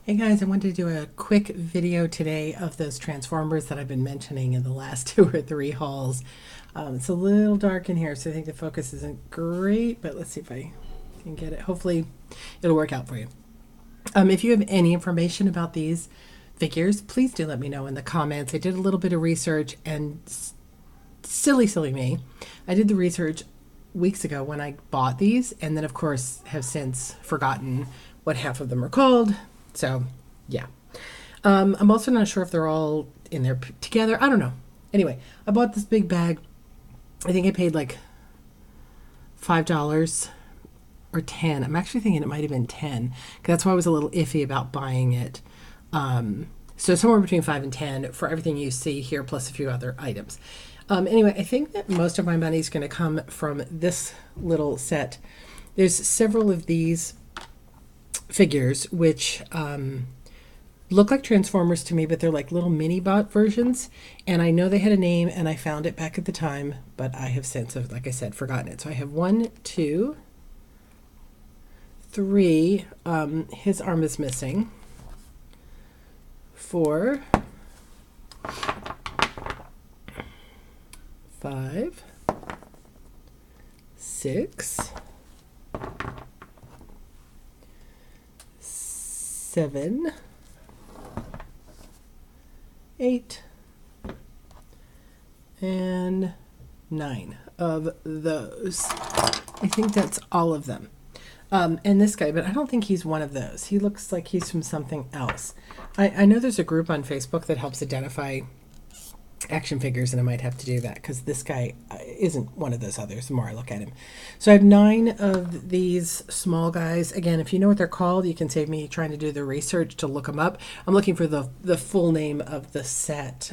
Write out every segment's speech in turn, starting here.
Hey guys, I wanted to do a quick video today of those transformers that I've been mentioning in the last two or three hauls. It's a little dark in here, so I think the focus isn't great, but let's see if I can get it. Hopefully it'll work out for you. If you have any information about these figures, please do let me know in the comments. I did a little bit of research and silly me, I did the research weeks ago when I bought these, and then of course have since forgotten what half of them are called. So yeah, I'm also not sure if they're all in there together. I don't know. Anyway, I bought this big bag. I think I paid like $5 or 10. I'm actually thinking it might have been 10 because that's why I was a little iffy about buying it. So somewhere between 5 and 10 for everything you see here, plus a few other items. Anyway, I think that most of my money is going to come from this little set. There's several of these figures which look like Transformers to me, but they're like little mini bot versions. And I know they had a name, and I found it back at the time, but I have since, like I said, forgotten it. So I have 1, 2, 3. His arm is missing. 4, 5, 6, 7, 8, and 9 of those. I think that's all of them. And this guy, but I don't think he's one of those. He looks like he's from something else. I know there's a group on Facebook that helps identify action figures, and I might have to do that because this guy isn't one of those others the more I look at him. So I have 9 of these small guys. Again, if you know what they're called, you can save me trying to do the research to look them up. I'm looking for the full name of the set,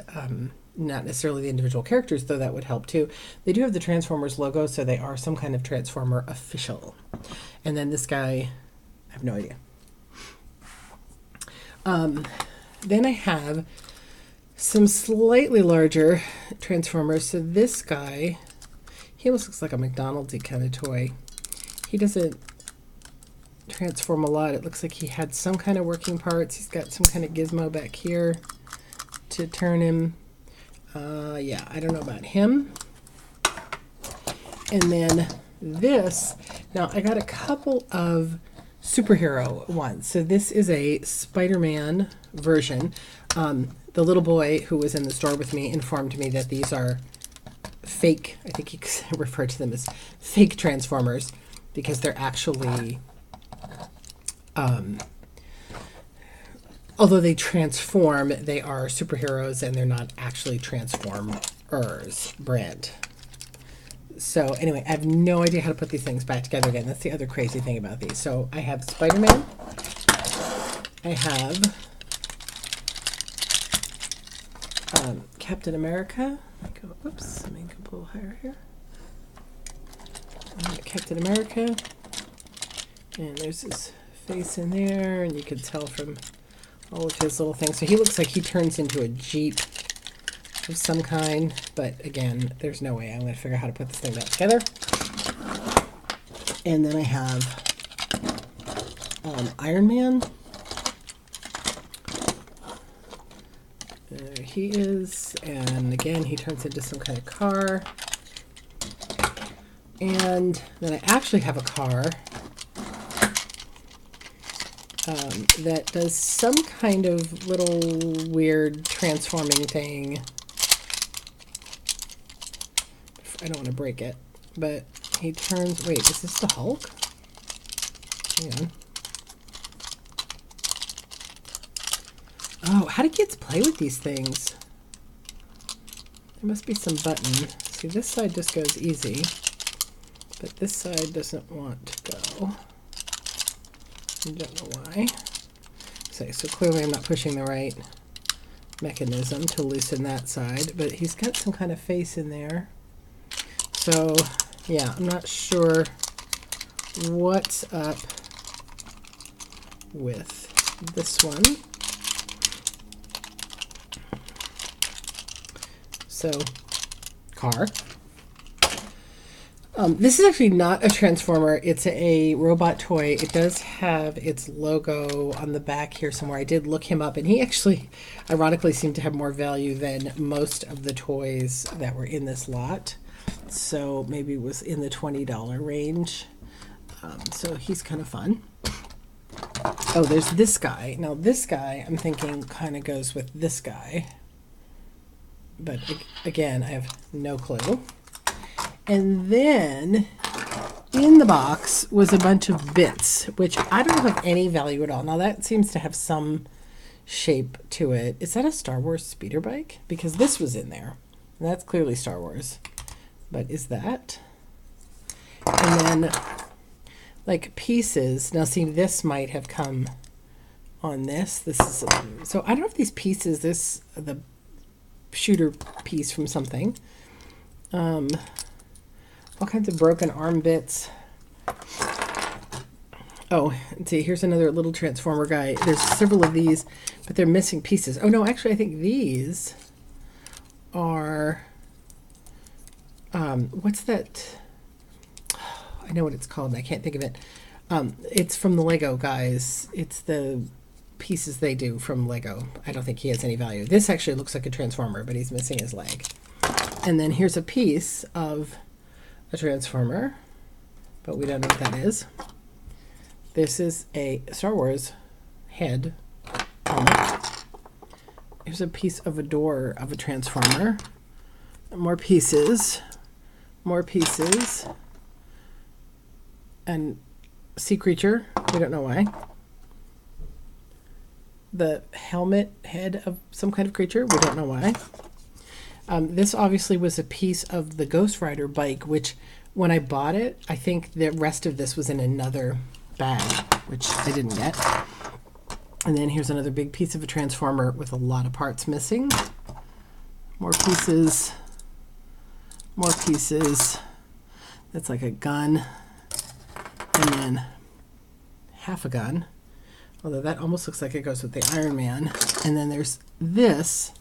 not necessarily the individual characters, though that would help too. They do have the Transformers logo, so they are some kind of Transformer official. And then this guy, I have no idea. Then I have some slightly larger Transformers. So this guy, he almost looks like a McDonald's-y kind of toy. He doesn't transform a lot. It looks like he had some kind of working parts. He's got some kind of gizmo back here to turn him. Yeah, I don't know about him. And then this, now I got a couple of superhero ones. So this is a Spider-Man version. The little boy who was in the store with me informed me that these are fake. I think he referred to them as fake Transformers because they're actually, although they transform, they are superheroes and they're not actually Transformers brand. So anyway, I have no idea how to put these things back together again. That's the other crazy thing about these. So I have Spider-Man. I have Captain America. Oops, let me go a little higher here. Captain America. And there's his face in there, and you can tell from all of his little things. So he looks like he turns into a Jeep of some kind, but again, there's no way I'm going to figure out how to put this thing back together. And then I have Iron Man. There he is, and again, he turns into some kind of car. And then I actually have a car that does some kind of little weird transforming thing. I don't want to break it, but he turns. Wait, is this the Hulk? Hang on. Oh, how do kids play with these things? There must be some button. See, this side just goes easy, but this side doesn't want to go. I don't know why. So clearly I'm not pushing the right mechanism to loosen that side, but he's got some kind of face in there. So, yeah, I'm not sure what's up with this one. So, car. This is actually not a Transformer. It's a robot toy. It does have its logo on the back here somewhere. I did look him up, and he actually, ironically, seemed to have more value than most of the toys that were in this lot. So maybe it was in the $20 range. So he's kind of fun. Oh, there's this guy. Now this guy, I'm thinking, kind of goes with this guy. But again, I have no clue. And then in the box was a bunch of bits, which I don't have any value at all. Now that seems to have some shape to it. Is that a Star Wars speeder bike? Because this was in there. And that's clearly Star Wars. But is that? And then like pieces. Now see, this might have come on this. This is so I don't know if these pieces, the shooter piece from something. All kinds of broken arm bits. Oh, and see, here's another little Transformer guy. There's several of these, but they're missing pieces. Oh no, actually I think these are, what's that? I know what it's called, and I can't think of it. It's from the Lego guys. It's the pieces they do from Lego. I don't think he has any value. This actually looks like a Transformer, but he's missing his leg. And then here's a piece of a Transformer, but we don't know what that is. This is a Star Wars head helmet. Here's a piece of a door of a Transformer. More pieces. More pieces. And sea creature. We don't know why. The helmet head of some kind of creature. We don't know why. This obviously was a piece of the Ghost Rider bike, which when I bought it, I think the rest of this was in another bag, which I didn't get. And then here's another big piece of a Transformer with a lot of parts missing. More pieces. More pieces. That's like a gun. And then half a gun. Although that almost looks like it goes with the Iron Man. And then there's this,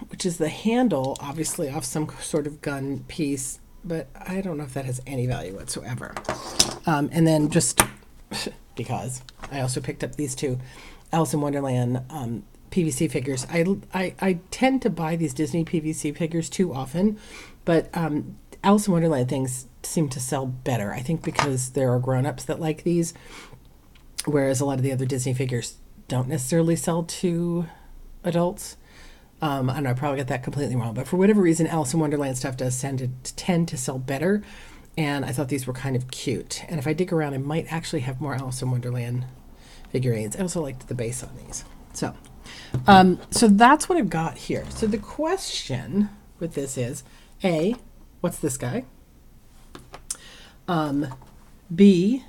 which is the handle, obviously, off some sort of gun piece, but I don't know if that has any value whatsoever. And then just because I also picked up these two Alice in Wonderland PVC figures. I tend to buy these Disney PVC figures too often, but Alice in Wonderland things seem to sell better. I think because there are grown-ups that like these, whereas a lot of the other Disney figures don't necessarily sell to adults. I don't know, I probably got that completely wrong, but for whatever reason, Alice in Wonderland stuff does tend to sell better, and I thought these were kind of cute. And if I dig around, I might actually have more Alice in Wonderland figurines. I also liked the base on these. So that's what I've got here. So the question with this is, A, what's this guy? B,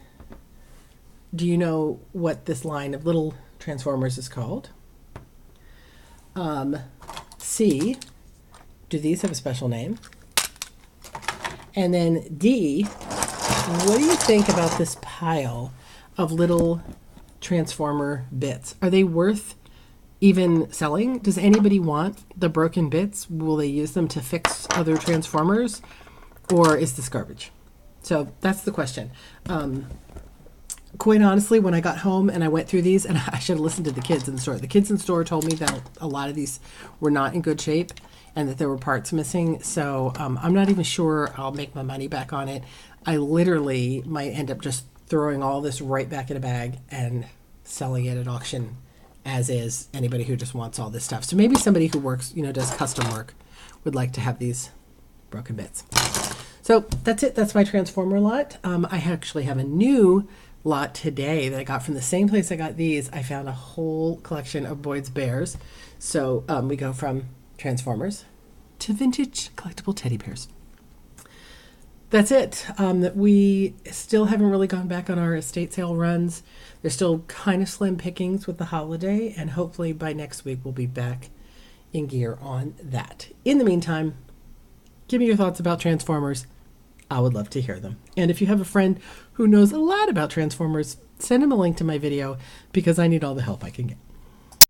do you know what this line of little Transformers is called? C, do these have a special name? And then D, what do you think about this pile of little Transformer bits? Are they worth even selling? Does anybody want the broken bits? Will they use them to fix other Transformers? Or is this garbage? So that's the question. Quite honestly, when I got home and I went through these, and I should have listened to the kids in the store. The kids in the store told me that a lot of these were not in good shape and that there were parts missing. So I'm not even sure I'll make my money back on it. I literally might end up just throwing all this right back in a bag and selling it at auction as is. Anybody who just wants all this stuff. So maybe somebody who works, does custom work would like to have these broken bits. So that's it. That's my Transformer lot. I actually have a new lot today that I got from the same place I got these. I found a whole collection of Boyd's Bears. So we go from Transformers to vintage collectible teddy bears. That's it. We still haven't really gone back on our estate sale runs. They're still kind of slim pickings with the holiday, and hopefully by next week we'll be back in gear on that. In the meantime, give me your thoughts about Transformers. I would love to hear them. And if you have a friend who knows a lot about Transformers, send him a link to my video because I need all the help I can get.